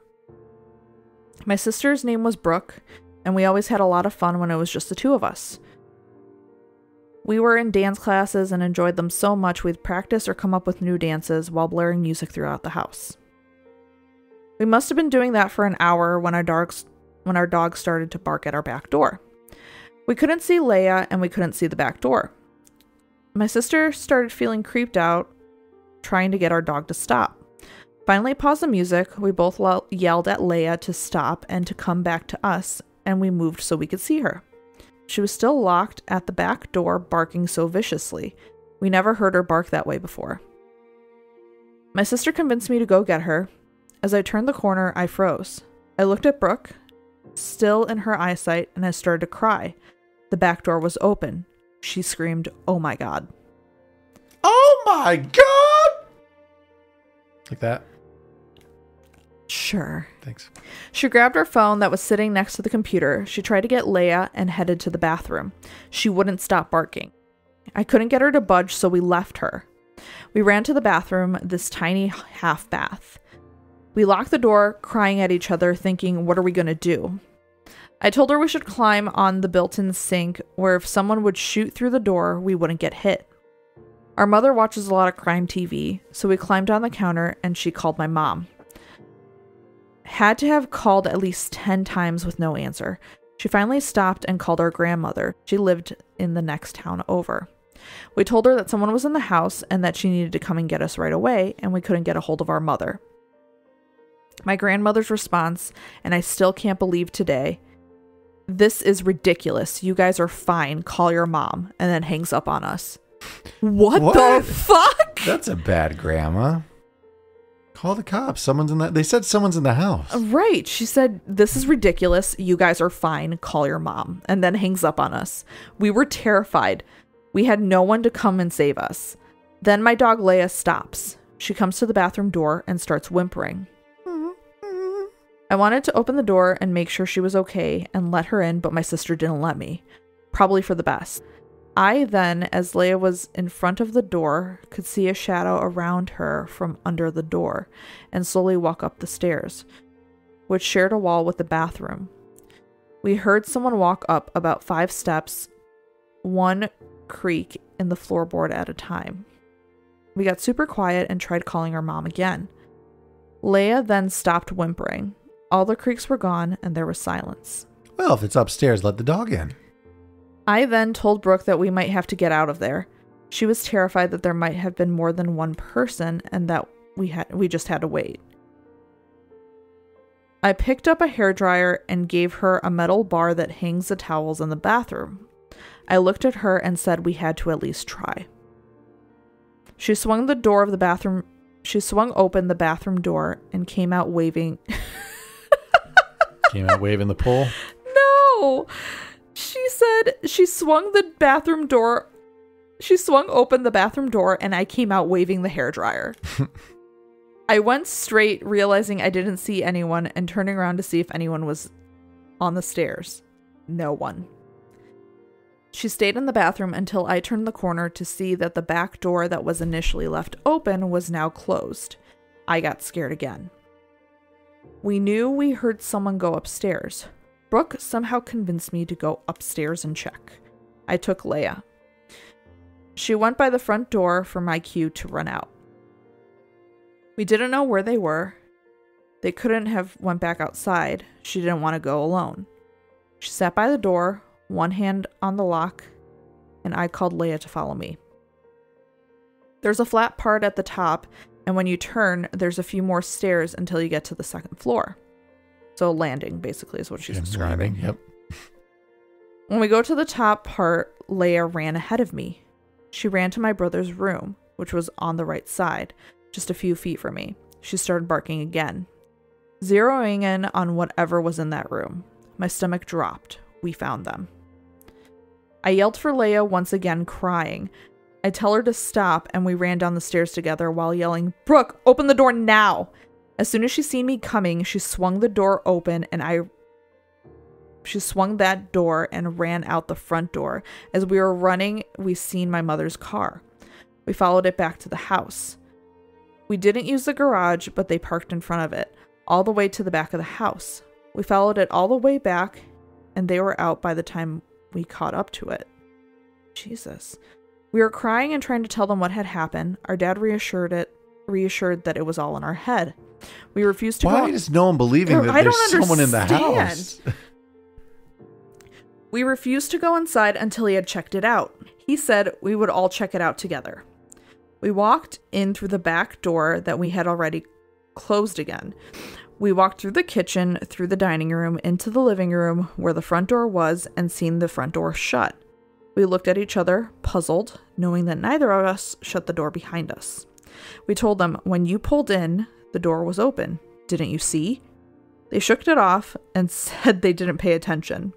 My sister's name was Brooke, and we always had a lot of fun when it was just the two of us. We were in dance classes and enjoyed them so much we'd practice or come up with new dances while blaring music throughout the house. We must have been doing that for an hour when our dog started to bark at our back door. We couldn't see Leia and we couldn't see the back door. My sister started feeling creeped out, trying to get our dog to stop. Finally paused the music, we both yelled at Leia to stop and to come back to us, and we moved so we could see her. She was still locked at the back door, barking so viciously. We never heard her bark that way before. My sister convinced me to go get her. As I turned the corner, I froze. I looked at Brooke, still in her eyesight, and I started to cry. The back door was open. She screamed, "Oh my God." Oh my God! Like that? Sure. Thanks. She grabbed her phone that was sitting next to the computer. She tried to get Leia and headed to the bathroom. She wouldn't stop barking. I couldn't get her to budge, so we left her. We ran to the bathroom, this tiny half bath. We locked the door, crying at each other, thinking, what are we going to do? I told her we should climb on the built-in sink, where if someone would shoot through the door, we wouldn't get hit. Our mother watches a lot of crime TV, so we climbed on the counter and she called my mom. Had to have called at least 10 times with no answer. She finally stopped and called our grandmother. She lived in the next town over. We told her that someone was in the house and that she needed to come and get us right away, and we couldn't get a hold of our mother. My grandmother's response, and I still can't believe today, "This is ridiculous. You guys are fine. Call your mom," and then hangs up on us. What the fuck? That's a bad grandma. Call the cops. They said someone's in the house. Right. She said, "This is ridiculous. You guys are fine. Call your mom," and then hangs up on us. We were terrified. We had no one to come and save us. Then my dog Leia stops. She comes to the bathroom door and starts whimpering. I wanted to open the door and make sure she was okay and let her in, but my sister didn't let me. Probably for the best. I then, as Leia was in front of the door, could see a shadow around her from under the door and slowly walk up the stairs, which shared a wall with the bathroom. We heard someone walk up about 5 steps, one creak in the floorboard at a time. We got super quiet and tried calling our mom again. Leia then stopped whimpering. All the creaks were gone and there was silence. Well, if it's upstairs, let the dog in. I then told Brooke that we might have to get out of there. She was terrified that there might have been more than one person and that we just had to wait. I picked up a hairdryer and gave her a metal bar that hangs the towels in the bathroom. I looked at her and said we had to at least try. She swung the door of the bathroom She swung open the bathroom door and came out waving. Came out waving the pole? No! She said she swung open the bathroom door and I came out waving the hairdryer. I went straight, realizing I didn't see anyone, and turning around to see if anyone was on the stairs. No one. She stayed in the bathroom until I turned the corner to see that the back door that was initially left open was now closed. I got scared again. We knew we heard someone go upstairs. Brooke somehow convinced me to go upstairs and check. I took Leia. She went by the front door for my cue to run out. We didn't know where they were. They couldn't have went back outside. She didn't want to go alone. She sat by the door, one hand on the lock, and I called Leia to follow me. There's a flat part at the top, and when you turn, there's a few more stairs until you get to the second floor. So a landing, basically, is what she's describing. Yep. When we go to the top part, Leia ran ahead of me. She ran to my brother's room, which was on the right side, just a few feet from me. She started barking again, zeroing in on whatever was in that room. My stomach dropped. We found them. I yelled for Leia once again, crying. I tell her to stop, and we ran down the stairs together while yelling, "Brooke, open the door now!" As soon as she seen me coming, she swung the door open, and she swung that door and ran out the front door. As we were running, we seen my mother's car. We followed it back to the house. We didn't use the garage, but they parked in front of it, all the way to the back of the house. We followed it all the way back, and they were out by the time we caught up to it. Jesus. We were crying and trying to tell them what had happened. Our dad reassured that it was all in our head. We refused to go. Why is no one believing that there's someone in the house? We refused to go inside until he had checked it out. He said we would all check it out together. We walked in through the back door that we had already closed again. We walked through the kitchen, through the dining room, into the living room where the front door was, and seen the front door shut. We looked at each other, puzzled, knowing that neither of us shut the door behind us. We told them, when you pulled in, the door was open. Didn't you see? They shook it off and said they didn't pay attention.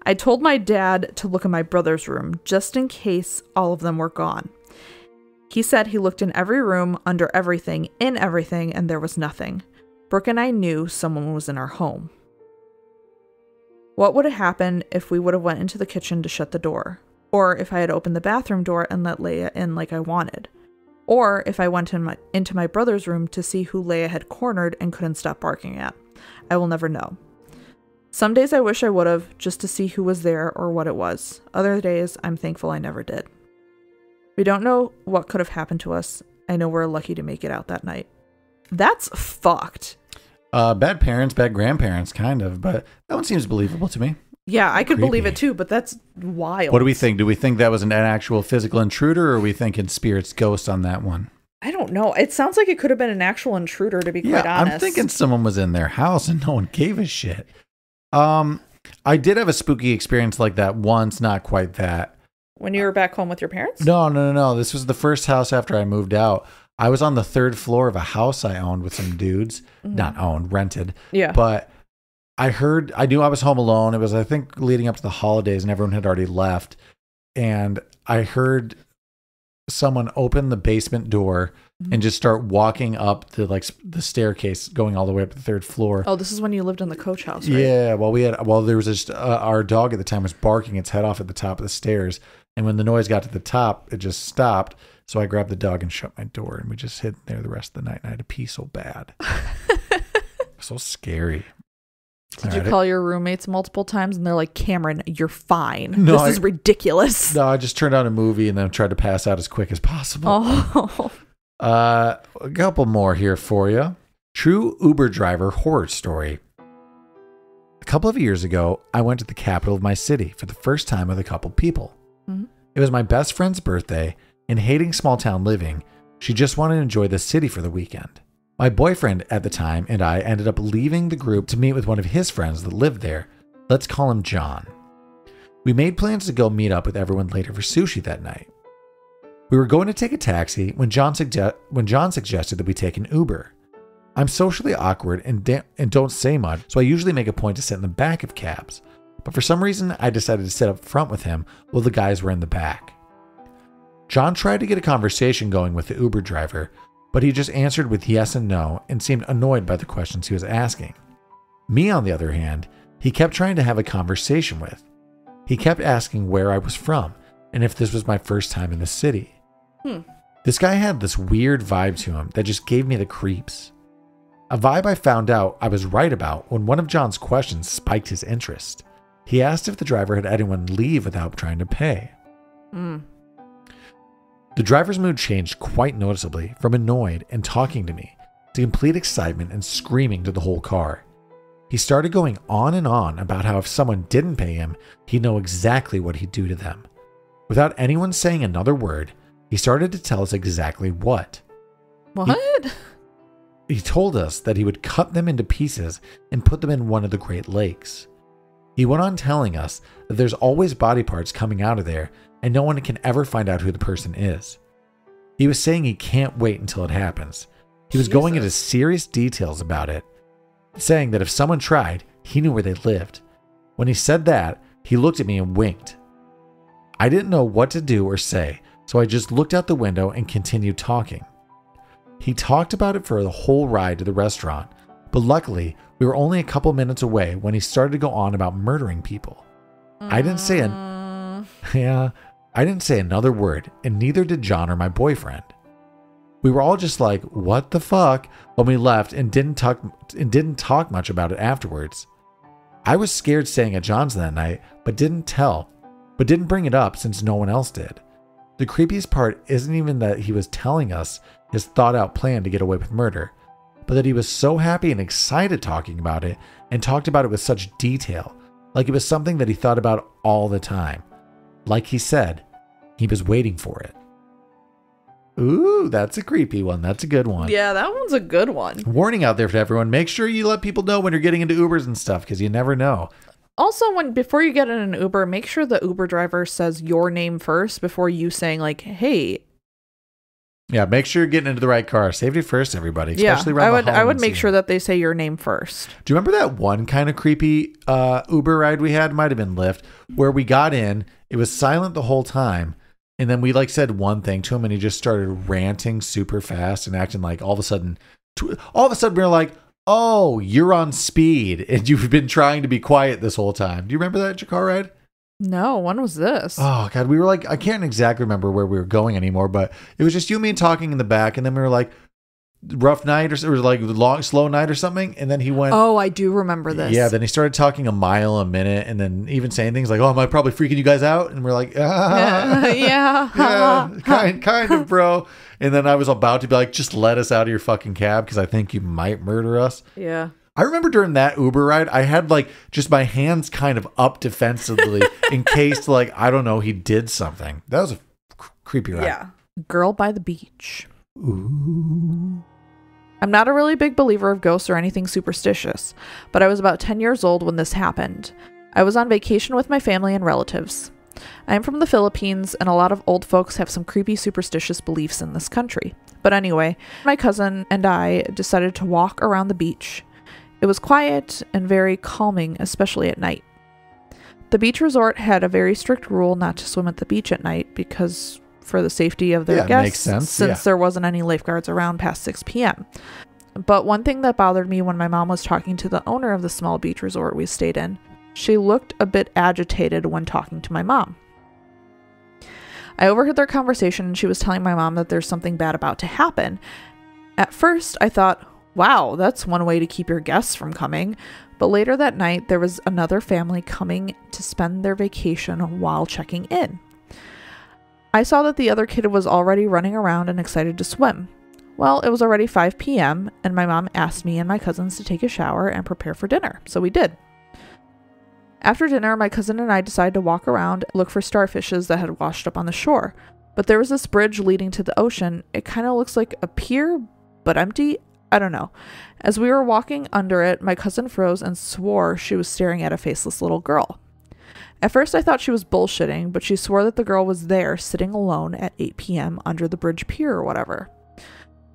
I told my dad to look in my brother's room, just in case all of them were gone. He said he looked in every room, under everything, in everything, and there was nothing. Brooke and I knew someone was in our home. What would have happened if we would have went into the kitchen to shut the door? Or if I had opened the bathroom door and let Leia in like I wanted? Or if I went into my brother's room to see who Leia had cornered and couldn't stop barking at? I will never know. Some days I wish I would have, just to see who was there or what it was. Other days, I'm thankful I never did. We don't know what could have happened to us. I know we're lucky to make it out that night. That's fucked. Bad parents, bad grandparents, kind of, but that one seems believable to me. Yeah, I could believe it too, but that's wild. What do we think? Do we think that was an actual physical intruder, or are we thinking spirits, ghosts on that one? I don't know. It sounds like it could have been an actual intruder, to be quite honest. I'm thinking someone was in their house and no one gave a shit. I did have a spooky experience like that once, not quite that. When you were back home with your parents? No. This was the first house after I moved out. I was on the third floor of a house I owned with some dudes. Mm-hmm. Not owned, rented. Yeah. But I knew I was home alone. It was, I think, leading up to the holidays and everyone had already left. And I heard someone open the basement door and just start walking up the staircase going all the way up to the third floor. Oh, this is when you lived in the coach house, right? Yeah. There was just our dog at the time was barking its head off at the top of the stairs. And when the noise got to the top, it just stopped. So I grabbed the dog and shut my door, and we just hid there the rest of the night, and I had to pee so bad. So scary. Did you call your roommates multiple times, and they're like, Cameron, you're fine. No, this is ridiculous. No, I just turned on a movie and then tried to pass out as quick as possible. Oh. A couple more here for you. True Uber driver horror story. A couple of years ago, I went to the capital of my city for the first time with a couple people. Mm-hmm. It was my best friend's birthday, and hating small town living, she just wanted to enjoy the city for the weekend. My boyfriend at the time and I ended up leaving the group to meet with one of his friends that lived there. Let's call him John. We made plans to go meet up with everyone later for sushi that night. We were going to take a taxi when John suggested that we take an Uber. I'm socially awkward and don't say much, so I usually make a point to sit in the back of cabs. But for some reason, I decided to sit up front with him while the guys were in the back. John tried to get a conversation going with the Uber driver, but he just answered with yes and no and seemed annoyed by the questions he was asking. Me, on the other hand, he kept trying to have a conversation with. He kept asking where I was from and if this was my first time in the city. This guy had this weird vibe to him that just gave me the creeps. A vibe I found out I was right about when one of John's questions spiked his interest. He asked if the driver had anyone leave without trying to pay. The driver's mood changed quite noticeably from annoyed and talking to me to complete excitement and screaming to the whole car. He started going on and on about how if someone didn't pay him, he'd know exactly what he'd do to them. Without anyone saying another word, he started to tell us exactly what. What? He told us that he would cut them into pieces and put them in one of the Great Lakes. He went on telling us that there's always body parts coming out of there and no one can ever find out who the person is. He was saying he can't wait until it happens. He was going into serious details about it, saying that if someone tried, he knew where they lived. When he said that, he looked at me and winked. I didn't know what to do or say, so I just looked out the window and continued talking. He talked about it for the whole ride to the restaurant, but luckily, we were only a couple minutes away when he started to go on about murdering people. I didn't say another word, and neither did John or my boyfriend. We were all just like, what the fuck, when we left and didn't talk much about it afterwards. I was scared staying at John's that night, but didn't bring it up since no one else did. The creepiest part isn't even that he was telling us his thought out plan to get away with murder, but that he was so happy and excited talking about it and talked about it with such detail, like it was something that he thought about all the time. Like he said, he was waiting for it. Ooh, that's a creepy one. That's a good one. Yeah, that one's a good one. Warning out there for everyone. Make sure you let people know when you're getting into Ubers and stuff, because you never know. Also, before you get in an Uber, make sure the Uber driver says your name first before you saying like, hey. Yeah, make sure you're getting into the right car. Safety first, everybody. Especially around the I would make season. sure that they say your name first. Do you remember that one kind of creepy Uber ride we had? Might have been Lyft, where we got in. It was silent the whole time. And then we said one thing to him and he just started ranting super fast and acting like all of a sudden we were like, oh, you're on speed and you've been trying to be quiet this whole time. Do you remember that car ride? No, when was this? Oh God, we were like, I can't exactly remember where we were going anymore, but it was just you and me talking in the back, and then we were like, rough night or like long, slow night or something, and then he went, oh, I do remember this. Yeah, then he started talking a mile a minute, and then even saying things like, oh, am I probably freaking you guys out? And we're like, yeah, kind of, bro. And then I was about to be like, just let us out of your fucking cab because I think you might murder us. Yeah. I remember during that Uber ride, I had just my hands kind of up defensively in case I don't know, he did something. That was a creepy ride. Yeah. Girl by the beach. Ooh. I'm not a really big believer of ghosts or anything superstitious, but I was about 10 years old when this happened. I was on vacation with my family and relatives. I am from the Philippines, and a lot of old folks have some creepy superstitious beliefs in this country. But anyway, my cousin and I decided to walk around the beach. It was quiet and very calming, especially at night. The beach resort had a very strict rule not to swim at the beach at night because for the safety of their guests, makes sense. Since there wasn't any lifeguards around past 6 p.m. But one thing that bothered me when my mom was talking to the owner of the small beach resort we stayed in, she looked a bit agitated when talking to my mom. I overheard their conversation and she was telling my mom that there's something bad about to happen. At first, I thought, wow, that's one way to keep your guests from coming. But later that night, there was another family coming to spend their vacation while checking in. I saw that the other kid was already running around and excited to swim. Well, it was already 5 p.m. and my mom asked me and my cousins to take a shower and prepare for dinner, so we did. After dinner, my cousin and I decided to walk around and look for starfishes that had washed up on the shore. But there was this bridge leading to the ocean. It kind of looks like a pier, but empty. I don't know. As we were walking under it, my cousin froze and swore she was staring at a faceless little girl. At first I thought she was bullshitting, but she swore that the girl was there sitting alone at 8 p.m. under the bridge pier or whatever.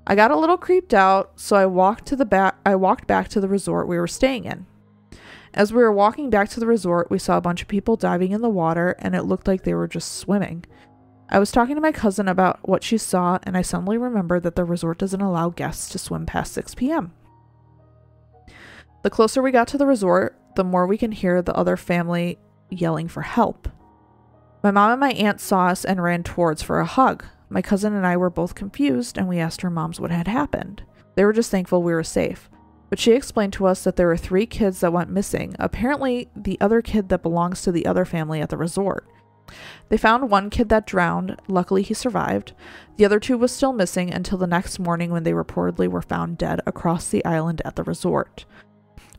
I got a little creeped out, so I walked back to the resort we were staying in. As we were walking back to the resort, we saw a bunch of people diving in the water, and it looked like they were just swimming. I was talking to my cousin about what she saw, and I suddenly remembered that the resort doesn't allow guests to swim past 6 p.m. The closer we got to the resort, the more we can hear the other family yelling for help. My mom and my aunt saw us and ran towards for a hug. My cousin and I were both confused, and we asked our moms what had happened. They were just thankful we were safe. But she explained to us that there were 3 kids that went missing, apparently the other kid that belongs to the other family at the resort. They found one kid that drowned. Luckily, he survived. The other 2 was still missing until the next morning when they reportedly were found dead across the island at the resort.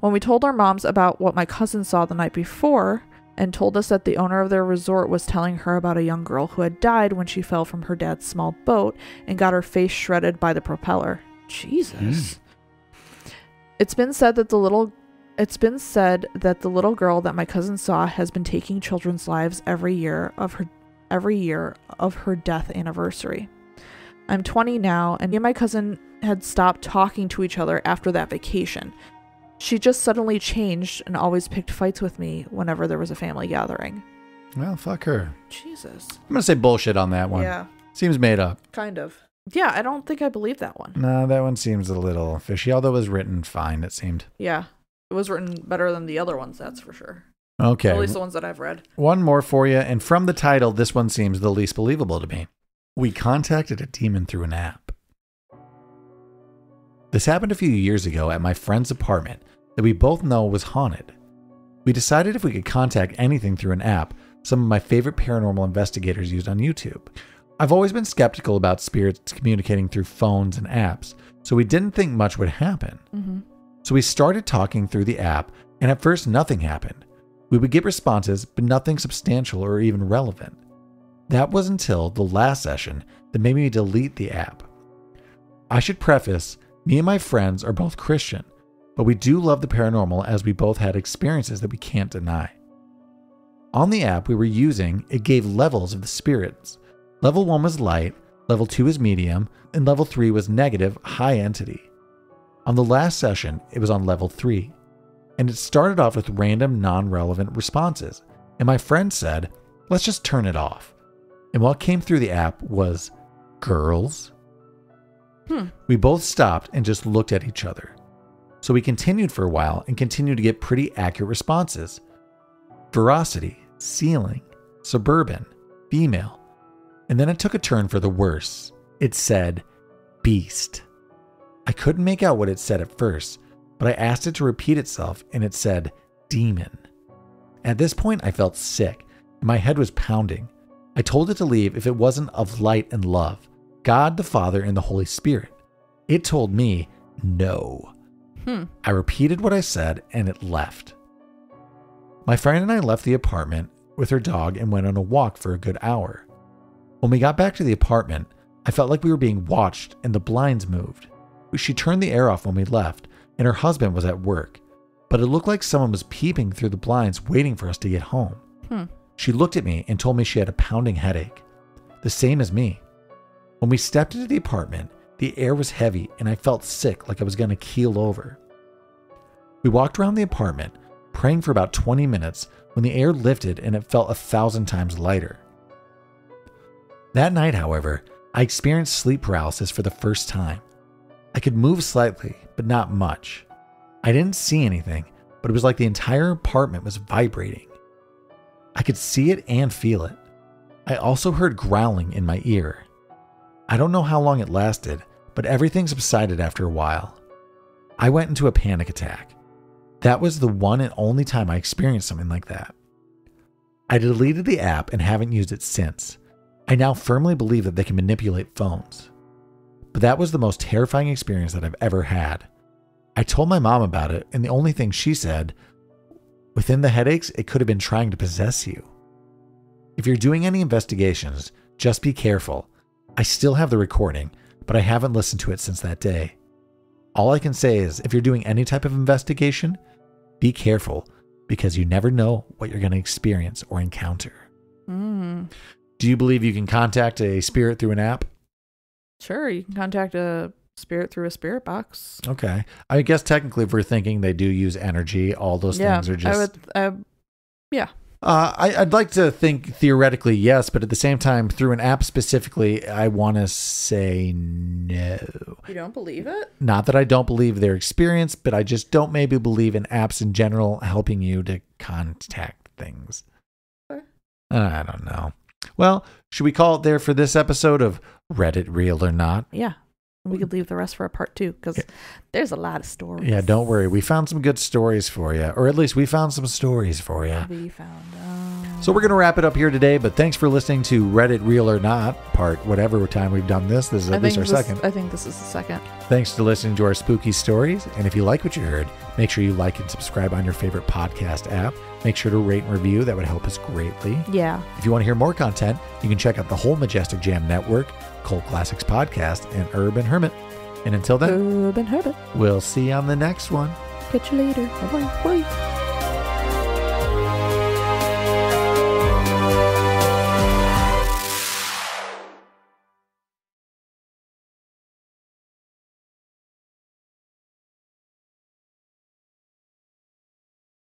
When we told our moms about what my cousin saw the night before and told us that the owner of their resort was telling her about a young girl who had died when she fell from her dad's small boat and got her face shredded by the propeller. Jesus. It's been said that the little girl that my cousin saw has been taking children's lives every year of her death anniversary. I'm 20 now, and me and my cousin had stopped talking to each other after that vacation. She just suddenly changed and always picked fights with me whenever there was a family gathering. Well, fuck her. Jesus. I'm going to say bullshit on that one. Yeah. Seems made up. Kind of. Yeah, I don't think I believe that one. No, that one seems a little fishy, although it was written fine, it seemed. Yeah. It was written better than the other ones, that's for sure. Okay. At least the ones that I've read. One more for you, and from the title, this one seems the least believable to me. We contacted a demon through an app. This happened a few years ago at my friend's apartment that we both know was haunted. We decided if we could contact anything through an app some of my favorite paranormal investigators used on YouTube. I've always been skeptical about spirits communicating through phones and apps, so we didn't think much would happen. Mm-hmm. So we started talking through the app, and at first nothing happened. We would get responses, but nothing substantial or even relevant. That was until the last session that made me delete the app. I should preface, me and my friends are both Christian, but we do love the paranormal as we both had experiences that we can't deny. On the app we were using, it gave levels of the spirits. Level 1 was light, level 2 was medium, and level 3 was negative, high entity. On the last session, it was on level 3, and it started off with random, non-relevant responses, and my friend said, let's just turn it off. And what came through the app was, girls? We both stopped and just looked at each other. So we continued for a while and continued to get pretty accurate responses. Veracity, ceiling, suburban, female. And then it took a turn for the worse. It said, beast. I couldn't make out what it said at first, but I asked it to repeat itself and it said, demon. At this point I felt sick and my head was pounding. I told it to leave if it wasn't of light and love, God the Father and the Holy Spirit. It told me, no. I repeated what I said and it left. My friend and I left the apartment with her dog and went on a walk for a good hour. When we got back to the apartment, I felt like we were being watched and the blinds moved. She turned the air off when we left and her husband was at work, but it looked like someone was peeping through the blinds waiting for us to get home. She looked at me and told me she had a pounding headache, the same as me. When we stepped into the apartment, the air was heavy and I felt sick, like I was going to keel over. We walked around the apartment, praying for about 20 minutes when the air lifted and it felt 1,000 times lighter. That night, however, I experienced sleep paralysis for the first time. I could move slightly, but not much. I didn't see anything, but it was like the entire apartment was vibrating. I could see it and feel it. I also heard growling in my ear. I don't know how long it lasted, but everything subsided after a while. I went into a panic attack. That was the one and only time I experienced something like that. I deleted the app and haven't used it since. I now firmly believe that they can manipulate phones. But that was the most terrifying experience that I've ever had. I told my mom about it, and the only thing she said, within the headaches, it could have been trying to possess you. If you're doing any investigations, just be careful. I still have the recording, but I haven't listened to it since that day. All I can say is, if you're doing any type of investigation, be careful. because you never know what you're going to experience or encounter. Do you believe you can contact a spirit through an app? Sure, you can contact a spirit through a spirit box. Okay. I guess technically if we're thinking they do use energy, all those things are just... Yeah. I'd like to think theoretically yes, but at the same time, through an app specifically, I want to say no. You don't believe it? Not that I don't believe their experience, but I just don't maybe believe in apps in general helping you to contact things. Okay. I don't know. Well, should we call it there for this episode of Reddit Real or Not? Yeah. We could leave the rest for a part 2 because there's a lot of stories. Yeah, don't worry. We found some good stories for you, or at least we found some stories for you. We found So we're going to wrap it up here today, but thanks for listening to Reddit Real or Not, part whatever time we've done this. This is at least our second. I think this is the second. Thanks for listening to our spooky stories. And if you like what you heard, make sure you like and subscribe on your favorite podcast app. Make sure to rate and review. That would help us greatly. Yeah. If you want to hear more content, you can check out the whole Majestic Jam Network, Cult Classics Podcast, and Urban Hermit. And until then, Urban Hermit. We'll see you on the next one. Catch you later. Bye-bye. Bye.